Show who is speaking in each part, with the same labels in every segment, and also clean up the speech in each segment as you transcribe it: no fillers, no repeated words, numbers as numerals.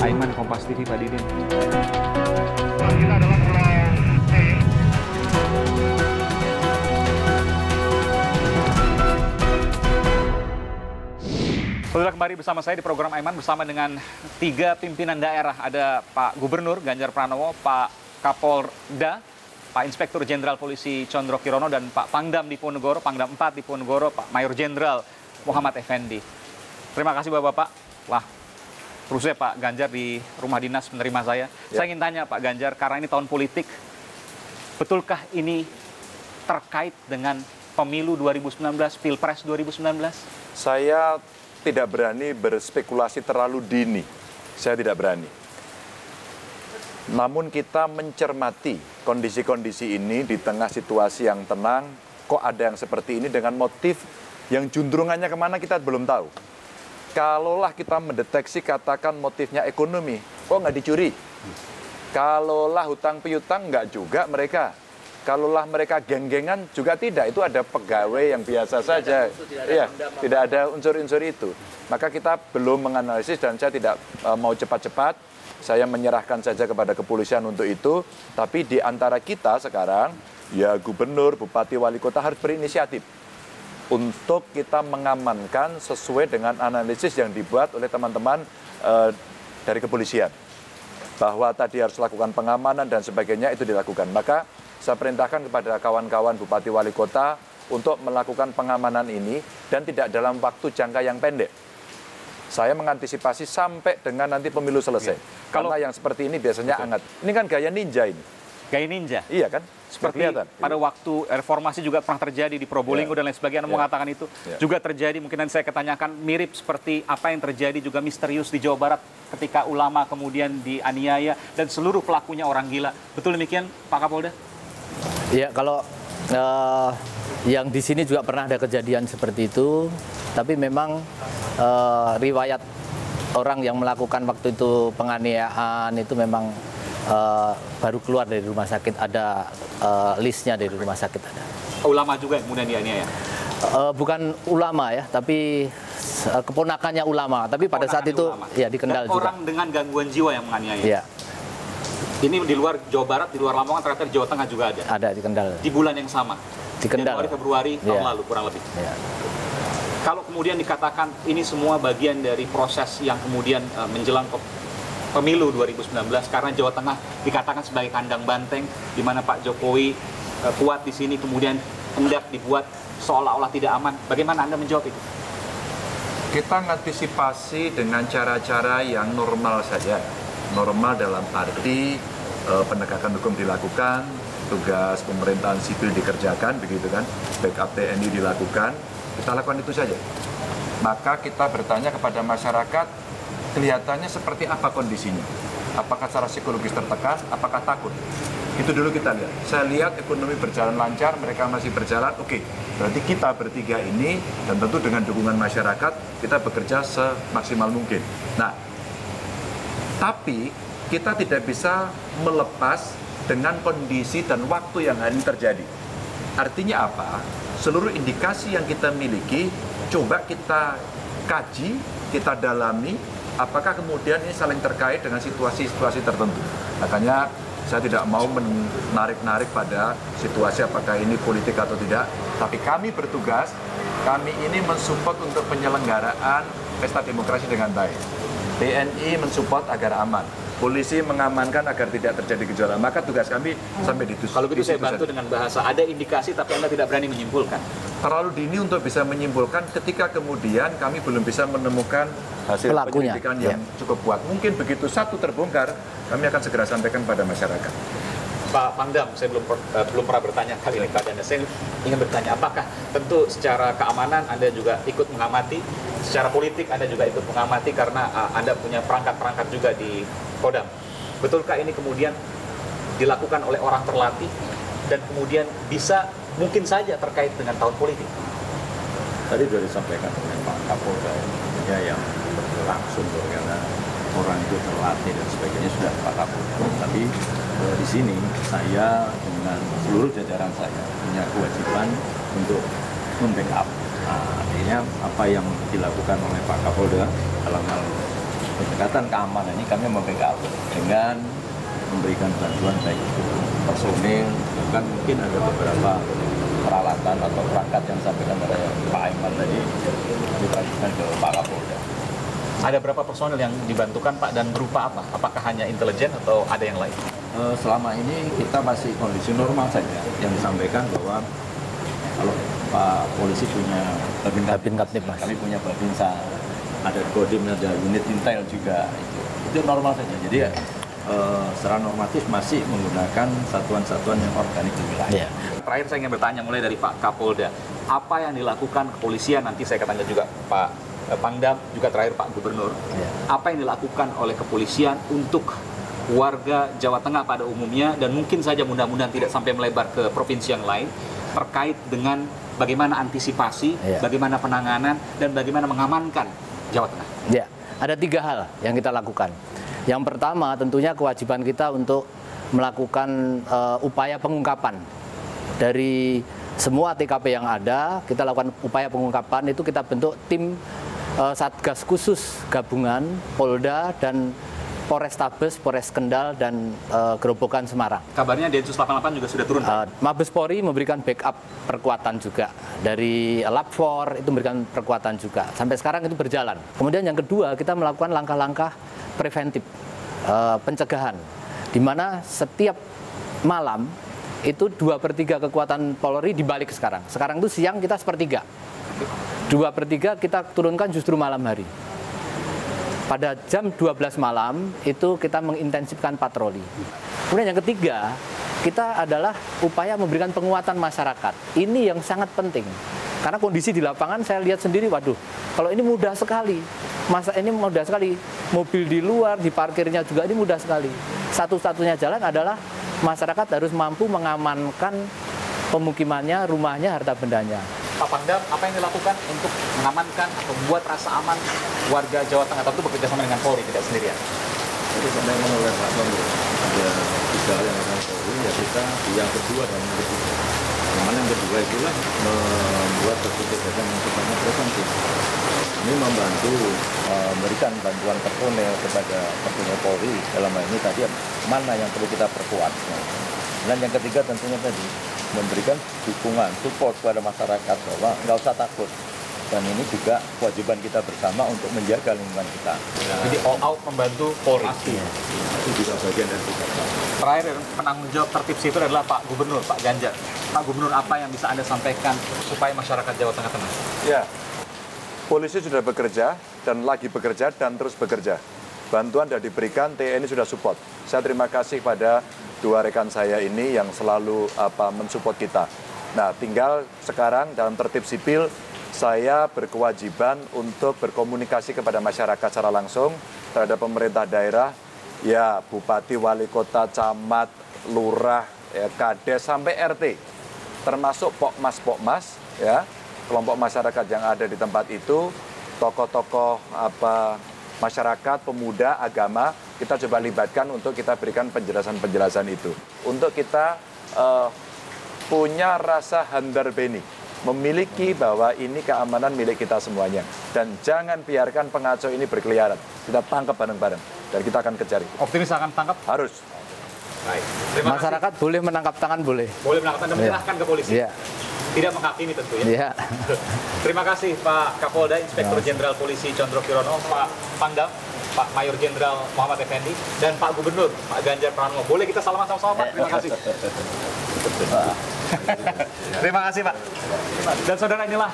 Speaker 1: Aiman, Kompas TV, Pak Didin.
Speaker 2: Kita adalah Pulau C.
Speaker 1: Saudara, kembali bersama saya di program Aiman bersama dengan 3 pimpinan daerah. Ada Pak Gubernur Ganjar Pranowo, Pak Kapolda, Pak Inspektur Jenderal Polisi Condro Kirono, dan Pak Pangdam Diponegoro, Pangdam 4 Diponegoro, Pak Mayor Jenderal Muhammad Effendi. Terima kasih Bapak-Bapak. Wah, terusnya Pak Ganjar di rumah dinas menerima saya. Saya ingin tanya Pak Ganjar, karena ini tahun politik, betulkah ini terkait dengan pemilu 2019, Pilpres 2019?
Speaker 3: Saya tidak berani berspekulasi terlalu dini. Saya tidak berani. Namun kita mencermati kondisi-kondisi ini di tengah situasi yang tenang, kok ada yang seperti ini dengan motif yang juntrungannya kemana kita belum tahu. Kalaulah kita mendeteksi katakan motifnya ekonomi, kok nggak dicuri? Kalaulah hutang piutang, nggak juga mereka. Kalaulah mereka geng-gengan juga tidak, itu ada pegawai yang biasa saja. Iya, tidak ada unsur-unsur itu. Maka kita belum menganalisis dan saya tidak mau cepat-cepat. Saya menyerahkan saja kepada kepolisian untuk itu. Tapi di antara kita sekarang, ya gubernur, bupati, wali kota harus berinisiatif untuk kita mengamankan sesuai dengan analisis yang dibuat oleh teman-teman dari kepolisian. Bahwa tadi harus lakukan pengamanan dan sebagainya, itu dilakukan. Maka saya perintahkan kepada kawan-kawan bupati wali kota untuk melakukan pengamanan ini dan tidak dalam waktu jangka yang pendek. Saya mengantisipasi sampai dengan nanti pemilu selesai. Karena yang seperti ini biasanya hangat. Ini kan gaya ninja ini.
Speaker 1: Gaya ninja?
Speaker 3: Iya kan?
Speaker 1: Seperti pada waktu reformasi juga pernah terjadi di Probolinggo dan lain sebagainya, mengatakan itu juga terjadi. Mungkin nanti saya ketanyakan mirip seperti apa yang terjadi juga misterius di Jawa Barat ketika ulama kemudian dianiaya dan seluruh pelakunya orang gila. Betul demikian Pak Kapolda?
Speaker 4: Ya, kalau yang di sini juga pernah ada kejadian seperti itu, tapi memang riwayat orang yang melakukan waktu itu penganiayaan itu memang baru keluar dari rumah sakit, ada listnya dari rumah sakit ada.
Speaker 1: Ulama juga yang kemudian dianiaya?
Speaker 4: Bukan ulama ya, tapi keponakannya ulama. Tapi pada saat itu ulama. Ya di Kendal juga.
Speaker 1: Orang dengan gangguan jiwa yang menganiaya?
Speaker 4: Ya.
Speaker 1: Ini di luar Jawa Barat, di luar Lamongan, ternyata di Jawa Tengah juga ada?
Speaker 4: Ada di Kendal.
Speaker 1: Di bulan yang sama?
Speaker 4: Di Kendal.
Speaker 1: Januari, Februari tahun lalu kurang lebih? Ya. Kalau kemudian dikatakan ini semua bagian dari proses yang kemudian menjelang pemilu 2019, karena Jawa Tengah dikatakan sebagai kandang banteng, di mana Pak Jokowi kuat di sini, kemudian hendak dibuat seolah-olah tidak aman. Bagaimana Anda menjawab itu?
Speaker 3: Kita mengantisipasi dengan cara-cara yang normal saja. Normal dalam arti penegakan hukum dilakukan, tugas pemerintahan sipil dikerjakan, begitu kan, backup TNI dilakukan, kita lakukan itu saja. Maka kita bertanya kepada masyarakat, kelihatannya seperti apa kondisinya? Apakah secara psikologis tertekan? Apakah takut? Itu dulu kita lihat. Saya lihat ekonomi berjalan lancar, mereka masih berjalan, oke. Berarti kita bertiga ini, dan tentu dengan dukungan masyarakat, kita bekerja semaksimal mungkin. Nah, tapi kita tidak bisa melepas dengan kondisi dan waktu yang hari ini terjadi. Artinya apa? Seluruh indikasi yang kita miliki, coba kita kaji, kita dalami, apakah kemudian ini saling terkait dengan situasi-situasi tertentu. Makanya saya tidak mau menarik-narik pada situasi apakah ini politik atau tidak. Tapi kami bertugas, kami ini mensupport untuk penyelenggaraan pesta demokrasi dengan baik. TNI mensupport agar aman. Polisi mengamankan agar tidak terjadi gejolak. Maka tugas kami sampai di
Speaker 1: Kalau begitu saya bantu dengan bahasa, ada indikasi tapi Anda tidak berani menyimpulkan.
Speaker 3: Terlalu dini untuk bisa menyimpulkan ketika kemudian kami belum bisa menemukan hasil penyelidikan yang cukup kuat. Mungkin begitu satu terbongkar, kami akan segera sampaikan pada masyarakat.
Speaker 1: Pak Pangdam, saya belum pernah bertanya kali ini kepada Anda. Saya ingin bertanya, apakah tentu secara keamanan Anda juga ikut mengamati, secara politik Anda juga ikut mengamati karena Anda punya perangkat-perangkat juga di Kodam. Betulkah ini kemudian dilakukan oleh orang terlatih dan kemudian bisa mungkin saja terkait dengan tahun politik?
Speaker 5: Tadi sudah disampaikan oleh Pak Kapolda ya, yang langsung karena orang itu terlatih dan sebagainya sudah Pak Kapolda. Tapi di sini saya dengan seluruh jajaran saya punya kewajiban untuk membackup. Artinya apa yang dilakukan oleh Pak Kapolda dalam hal pendekatan keamanan ini kami membackup dengan memberikan bantuan baik itu personil, bahkan mungkin ada beberapa peralatan atau perangkat yang disampaikan oleh Pak Aiman tadi kita berikan ke Pak Kapolda.
Speaker 1: Ada berapa personil yang dibantukan Pak dan berupa apa? Apakah hanya intelijen atau ada yang lain?
Speaker 5: Selama ini kita masih kondisi normal saja. Yang disampaikan bahwa kalau Pak Polisi punya
Speaker 4: Babin Kaptip, Mas.
Speaker 5: kami punya Babinsa, ada Kodim, ada unit intel juga. Itu normal saja. Jadi secara normatif masih menggunakan satuan-satuan yang organik di wilayah.
Speaker 1: Terakhir saya ingin bertanya mulai dari Pak Kapolda, apa yang dilakukan kepolisian, nanti saya akan tanya juga Pak Pangdam, juga terakhir Pak Gubernur, apa yang dilakukan oleh kepolisian untuk warga Jawa Tengah pada umumnya, dan mungkin saja mudah-mudahan tidak sampai melebar ke provinsi yang lain, terkait dengan bagaimana antisipasi, bagaimana penanganan, dan bagaimana mengamankan Jawa Tengah.
Speaker 4: Ya, ada 3 hal yang kita lakukan. Yang pertama tentunya kewajiban kita untuk melakukan upaya pengungkapan dari semua TKP yang ada. Kita lakukan upaya pengungkapan, itu kita bentuk tim Satgas khusus gabungan Polda dan Polrestabes, Polres Kendal, dan Gerobokan Semarang.
Speaker 1: Kabarnya Densus 88 juga sudah turun.
Speaker 4: Mabes Polri memberikan backup perkuatan juga. Dari Lab4 itu memberikan perkuatan juga. Sampai sekarang itu berjalan. Kemudian yang kedua, kita melakukan langkah-langkah preventif, pencegahan. Di mana setiap malam itu 2/3 kekuatan Polri dibalik sekarang. Sekarang itu siang kita 1/3. 2/3 kita turunkan justru malam hari. Pada jam 12 malam itu kita mengintensifkan patroli. Kemudian yang ketiga, kita adalah upaya memberikan penguatan masyarakat. Ini yang sangat penting. Karena kondisi di lapangan saya lihat sendiri, waduh, kalau ini mudah sekali. Ini mudah sekali. Mobil di luar, di parkirnya juga ini mudah sekali. Satu-satunya jalan adalah masyarakat harus mampu mengamankan pemukimannya, rumahnya, harta bendanya.
Speaker 1: Pak Pangdam, apa yang dilakukan untuk mengamankan atau membuat rasa aman warga Jawa Tengah, tentu bekerja sama dengan Polri, tidak sendirian?
Speaker 5: Jadi disampaikan oleh Pak Bambang, ada 3 hal yang akan Polri, ya kita yang kedua dan yang ketiga. Yang kedua itulah membuat kebijakan yang sifatnya preventif. Ini membantu memberikan bantuan personel kepada personel Polri, dalam hal ini tadi mana yang perlu kita perkuat. Dan yang ketiga tentunya tadi memberikan dukungan, support kepada masyarakat bahwa nggak usah takut. Dan ini juga kewajiban kita bersama untuk menjaga lingkungan kita.
Speaker 1: Jadi all out membantu Polri.
Speaker 5: Itu juga bagian dari kita.
Speaker 1: Terakhir, penanggung jawab tertib itu adalah Pak Gubernur, Pak Ganjar. Pak Gubernur, apa yang bisa Anda sampaikan supaya masyarakat Jawa Tengah tenang?
Speaker 3: Ya, polisi sudah bekerja dan lagi bekerja dan terus bekerja. Bantuan sudah diberikan, TNI sudah support. Saya terima kasih pada 2 rekan saya ini yang selalu mensupport kita. Nah, tinggal sekarang dalam tertib sipil, saya berkewajiban untuk berkomunikasi kepada masyarakat secara langsung terhadap pemerintah daerah, ya bupati, wali kota, camat, lurah, ya, kades, sampai RT. Termasuk pokmas, ya, kelompok masyarakat yang ada di tempat itu, tokoh-tokoh masyarakat, pemuda, agama, kita coba libatkan untuk kita berikan penjelasan-penjelasan itu. Untuk kita punya rasa handar beni, memiliki bahwa ini keamanan milik kita semuanya. Dan jangan biarkan pengacau ini berkeliaran. Kita tangkap bareng-bareng dan kita akan kejar itu.
Speaker 1: Optimis akan tangkap?
Speaker 3: Harus.
Speaker 1: Baik.
Speaker 4: Masyarakat boleh menangkap tangan, boleh.
Speaker 1: Boleh menangkap dan menyerahkan ke polisi.
Speaker 4: Iya.
Speaker 1: Tidak menghakimi tentu ya.
Speaker 4: Iya.
Speaker 1: Terima kasih Pak Kapolda, Inspektur Jenderal Polisi Condro Kirono, Pak Pangdam, Pak Mayor Jenderal Muhammad Effendi, dan Pak Gubernur, Pak Ganjar Pranowo. Boleh kita salaman sama-sama, Pak? Terima kasih. Terima kasih, Pak. Dan saudara, inilah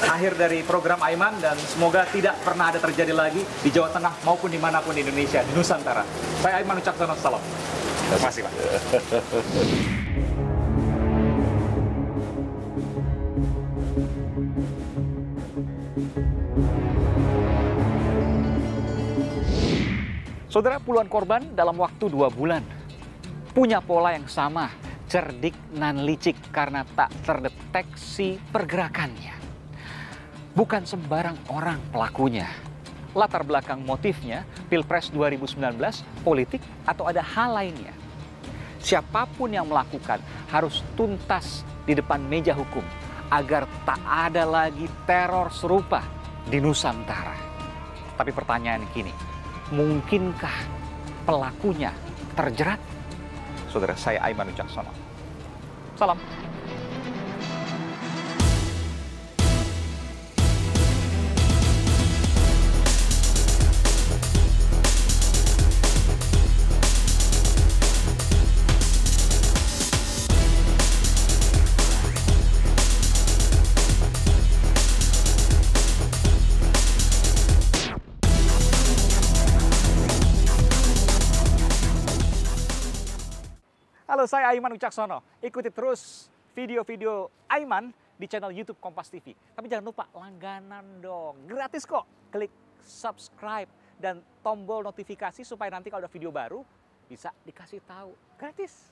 Speaker 1: akhir dari program Aiman, dan semoga tidak pernah ada terjadi lagi di Jawa Tengah maupun dimanapun di Indonesia, di Nusantara. Saya Aiman ucapkan salam. Terima kasih, Pak. Saudara, puluhan korban dalam waktu 2 bulan. Punya pola yang sama, cerdik nan licik karena tak terdeteksi pergerakannya. Bukan sembarang orang pelakunya. Latar belakang motifnya, Pilpres 2019, politik, atau ada hal lainnya. Siapapun yang melakukan harus tuntas di depan meja hukum agar tak ada lagi teror serupa di Nusantara. Tapi pertanyaan kini, Mungkinkah pelakunya terjerat? Saudara, saya Aiman Wicaksono. Salam. Halo, saya Aiman Wicaksono. Ikuti terus video-video Aiman di channel YouTube Kompas TV. Tapi jangan lupa langganan dong. Gratis kok. Klik subscribe dan tombol notifikasi supaya nanti kalau ada video baru bisa dikasih tahu. Gratis.